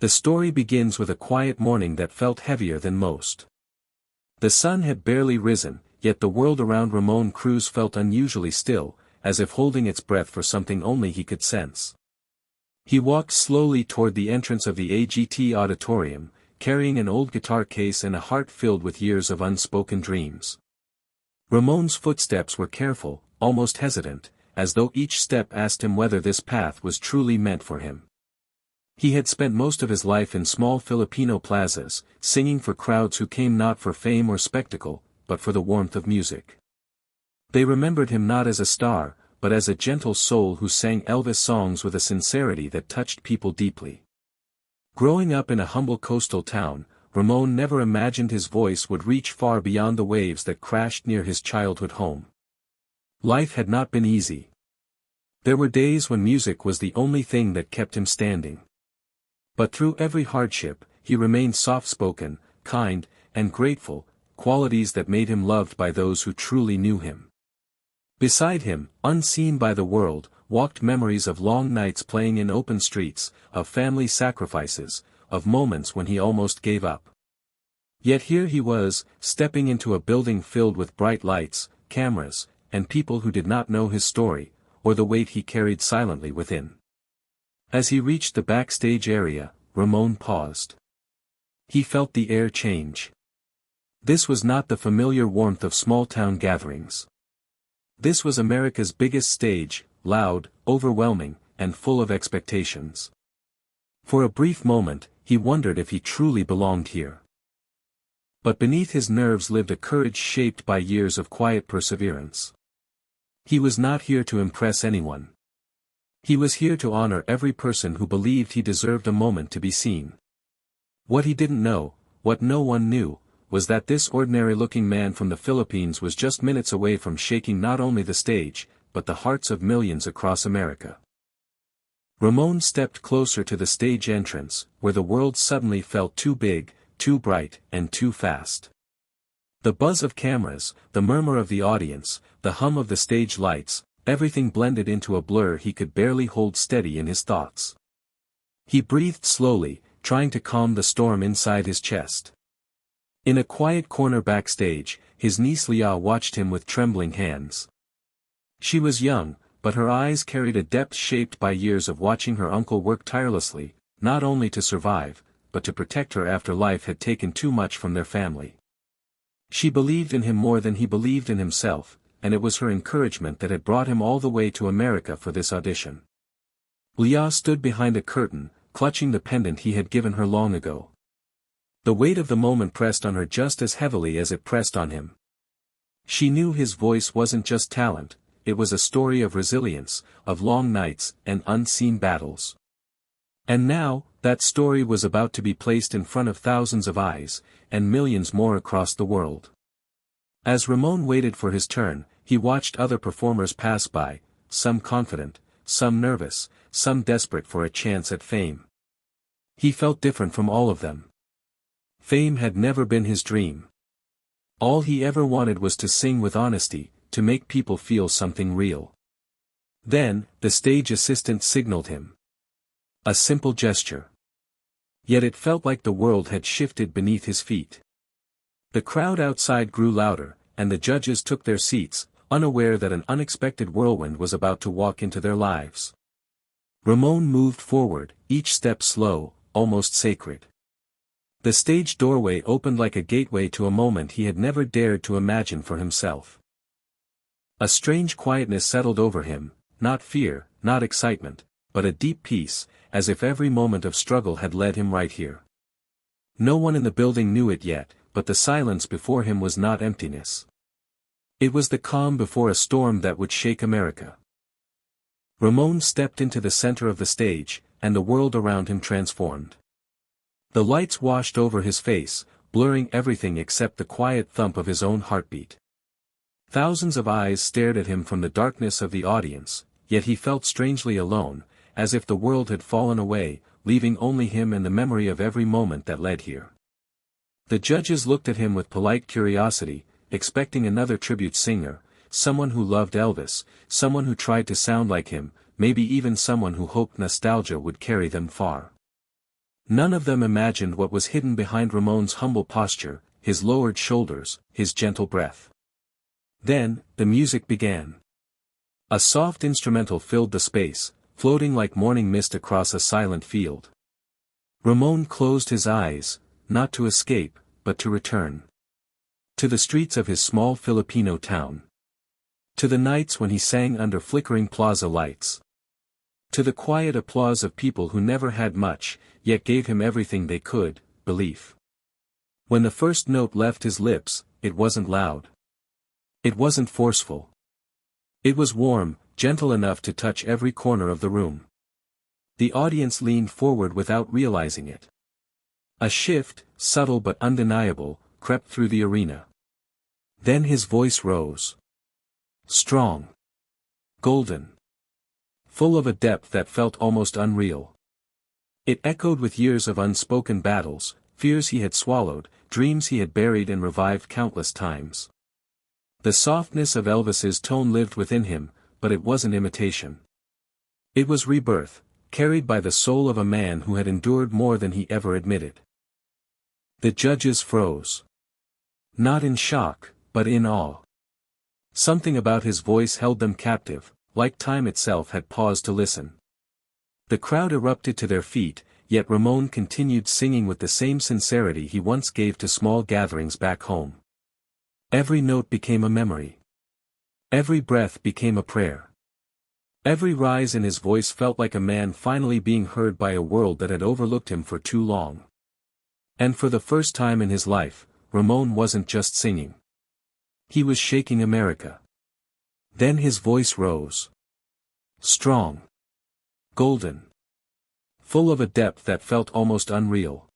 The story begins with a quiet morning that felt heavier than most. The sun had barely risen, yet the world around Ramon Cruz felt unusually still, as if holding its breath for something only he could sense. He walked slowly toward the entrance of the AGT auditorium, carrying an old guitar case and a heart filled with years of unspoken dreams. Ramon's footsteps were careful, almost hesitant, as though each step asked him whether this path was truly meant for him. He had spent most of his life in small Filipino plazas, singing for crowds who came not for fame or spectacle, but for the warmth of music. They remembered him not as a star, but as a gentle soul who sang Elvis songs with a sincerity that touched people deeply. Growing up in a humble coastal town, Ramon never imagined his voice would reach far beyond the waves that crashed near his childhood home. Life had not been easy. There were days when music was the only thing that kept him standing. But through every hardship, he remained soft-spoken, kind, and grateful, qualities that made him loved by those who truly knew him. Beside him, unseen by the world, walked memories of long nights playing in open streets, of family sacrifices, of moments when he almost gave up. Yet here he was, stepping into a building filled with bright lights, cameras, and people who did not know his story, or the weight he carried silently within. As he reached the backstage area, Ramon paused. He felt the air change. This was not the familiar warmth of small-town gatherings. This was America's biggest stage, loud, overwhelming, and full of expectations. For a brief moment, he wondered if he truly belonged here. But beneath his nerves lived a courage shaped by years of quiet perseverance. He was not here to impress anyone. He was here to honor every person who believed he deserved a moment to be seen. What he didn't know, what no one knew, was that this ordinary-looking man from the Philippines was just minutes away from shaking not only the stage, but the hearts of millions across America. Ramon stepped closer to the stage entrance, where the world suddenly felt too big, too bright, and too fast. The buzz of cameras, the murmur of the audience, the hum of the stage lights, everything blended into a blur he could barely hold steady in his thoughts. He breathed slowly, trying to calm the storm inside his chest. In a quiet corner backstage, his niece Leah watched him with trembling hands. She was young, but her eyes carried a depth shaped by years of watching her uncle work tirelessly, not only to survive, but to protect her after life had taken too much from their family. She believed in him more than he believed in himself, and it was her encouragement that had brought him all the way to America for this audition. Leah stood behind a curtain, clutching the pendant he had given her long ago. The weight of the moment pressed on her just as heavily as it pressed on him. She knew his voice wasn't just talent, it was a story of resilience, of long nights, and unseen battles. And now, that story was about to be placed in front of thousands of eyes, and millions more across the world. As Ramon waited for his turn, he watched other performers pass by, some confident, some nervous, some desperate for a chance at fame. He felt different from all of them. Fame had never been his dream. All he ever wanted was to sing with honesty, to make people feel something real. Then, the stage assistant signaled him. A simple gesture. Yet it felt like the world had shifted beneath his feet. The crowd outside grew louder, and the judges took their seats, unaware that an unexpected whirlwind was about to walk into their lives. Ramon moved forward, each step slow, almost sacred. The stage doorway opened like a gateway to a moment he had never dared to imagine for himself. A strange quietness settled over him, not fear, not excitement, but a deep peace, as if every moment of struggle had led him right here. No one in the building knew it yet, but the silence before him was not emptiness. It was the calm before a storm that would shake America. Ramon stepped into the center of the stage, and the world around him transformed. The lights washed over his face, blurring everything except the quiet thump of his own heartbeat. Thousands of eyes stared at him from the darkness of the audience, yet he felt strangely alone, as if the world had fallen away, leaving only him and the memory of every moment that led here. The judges looked at him with polite curiosity, expecting another tribute singer, someone who loved Elvis, someone who tried to sound like him, maybe even someone who hoped nostalgia would carry them far. None of them imagined what was hidden behind Ramon's humble posture, his lowered shoulders, his gentle breath. Then, the music began. A soft instrumental filled the space, floating like morning mist across a silent field. Ramon closed his eyes, not to escape, but to return. To the streets of his small Filipino town. To the nights when he sang under flickering plaza lights. To the quiet applause of people who never had much, yet gave him everything they could, belief. When the first note left his lips, it wasn't loud. It wasn't forceful. It was warm, gentle enough to touch every corner of the room. The audience leaned forward without realizing it. A shift, subtle but undeniable, crept through the arena. Then his voice rose. Strong. Golden. Full of a depth that felt almost unreal. It echoed with years of unspoken battles, fears he had swallowed, dreams he had buried and revived countless times. The softness of Elvis's tone lived within him, but it wasn't imitation. It was rebirth, carried by the soul of a man who had endured more than he ever admitted. The judges froze. Not in shock, but in awe. Something about his voice held them captive, like time itself had paused to listen. The crowd erupted to their feet, yet Ramon continued singing with the same sincerity he once gave to small gatherings back home. Every note became a memory. Every breath became a prayer. Every rise in his voice felt like a man finally being heard by a world that had overlooked him for too long. And for the first time in his life, Ramon wasn't just singing. He was shaking America. Then his voice rose. Strong. Golden. Full of a depth that felt almost unreal.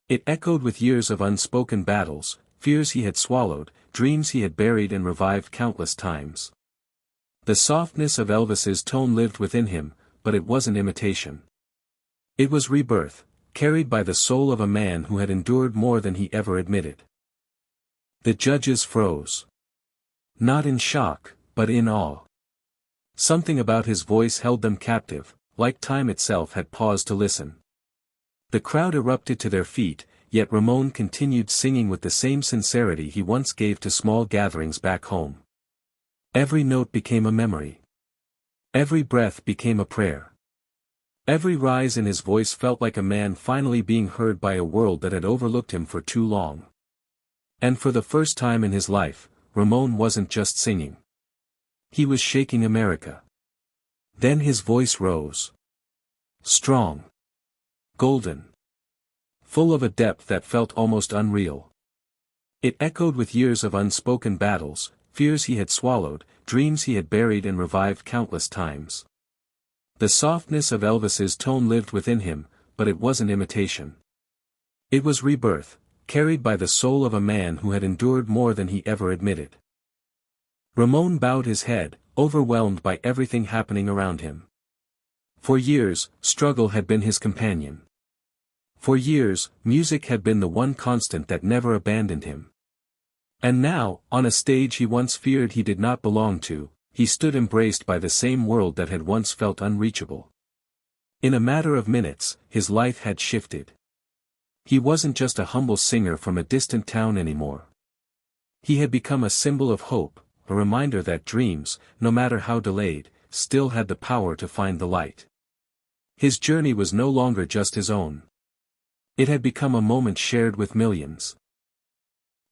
It echoed with years of unspoken battles, fears he had swallowed, dreams he had buried and revived countless times. The softness of Elvis's tone lived within him, but it wasn't imitation. It was rebirth, carried by the soul of a man who had endured more than he ever admitted. The judges froze. Not in shock, but in awe. Something about his voice held them captive, like time itself had paused to listen. The crowd erupted to their feet, yet Ramon continued singing with the same sincerity he once gave to small gatherings back home. Every note became a memory. Every breath became a prayer. Every rise in his voice felt like a man finally being heard by a world that had overlooked him for too long. And for the first time in his life, Ramon wasn't just singing. He was shaking America. Then his voice rose. Strong. Golden. Full of a depth that felt almost unreal. It echoed with years of unspoken battles, fears he had swallowed, dreams he had buried and revived countless times. The softness of Elvis's tone lived within him, but it wasn't imitation. It was rebirth, carried by the soul of a man who had endured more than he ever admitted. Ramon bowed his head, overwhelmed by everything happening around him. For years, struggle had been his companion. For years, music had been the one constant that never abandoned him. And now, on a stage he once feared he did not belong to, he stood embraced by the same world that had once felt unreachable. In a matter of minutes, his life had shifted. He wasn't just a humble singer from a distant town anymore. He had become a symbol of hope, a reminder that dreams, no matter how delayed, still had the power to find the light. His journey was no longer just his own. It had become a moment shared with millions.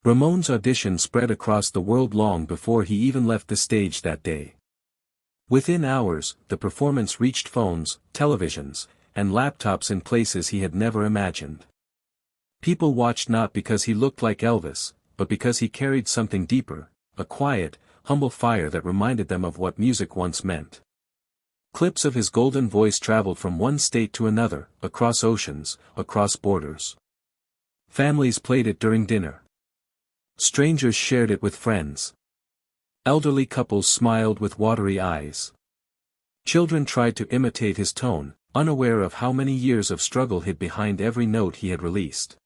Ramon's audition spread across the world long before he even left the stage that day. Within hours, the performance reached phones, televisions, and laptops in places he had never imagined. People watched not because he looked like Elvis, but because he carried something deeper, a quiet, humble fire that reminded them of what music once meant. Clips of his golden voice traveled from one state to another, across oceans, across borders. Families played it during dinner. Strangers shared it with friends. Elderly couples smiled with watery eyes. Children tried to imitate his tone, unaware of how many years of struggle hid behind every note he had released.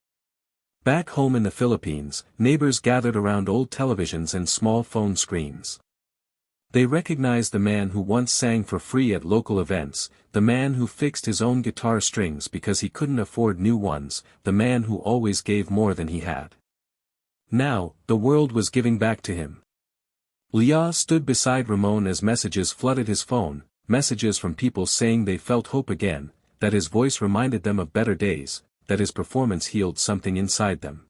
Back home in the Philippines, neighbors gathered around old televisions and small phone screens. They recognized the man who once sang for free at local events, the man who fixed his own guitar strings because he couldn't afford new ones, the man who always gave more than he had. Now, the world was giving back to him. Leah stood beside Ramon as messages flooded his phone, messages from people saying they felt hope again, that his voice reminded them of better days, that his performance healed something inside them.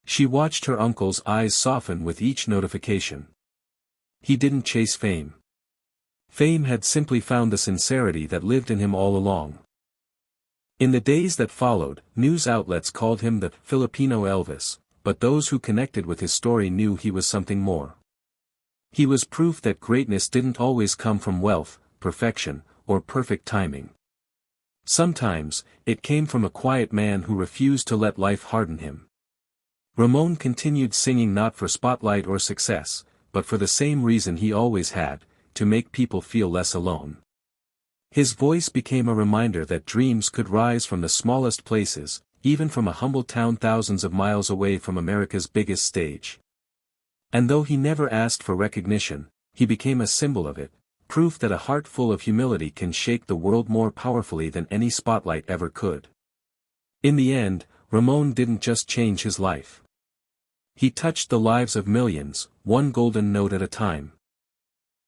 She watched her uncle's eyes soften with each notification. He didn't chase fame. Fame had simply found the sincerity that lived in him all along. In the days that followed, news outlets called him the Filipino Elvis, but those who connected with his story knew he was something more. He was proof that greatness didn't always come from wealth, perfection, or perfect timing. Sometimes, it came from a quiet man who refused to let life harden him. Ramon continued singing not for spotlight or success, but for the same reason he always had, to make people feel less alone. His voice became a reminder that dreams could rise from the smallest places, even from a humble town thousands of miles away from America's biggest stage. And though he never asked for recognition, he became a symbol of it, proof that a heart full of humility can shake the world more powerfully than any spotlight ever could. In the end, Ramon didn't just change his life. He touched the lives of millions, one golden note at a time.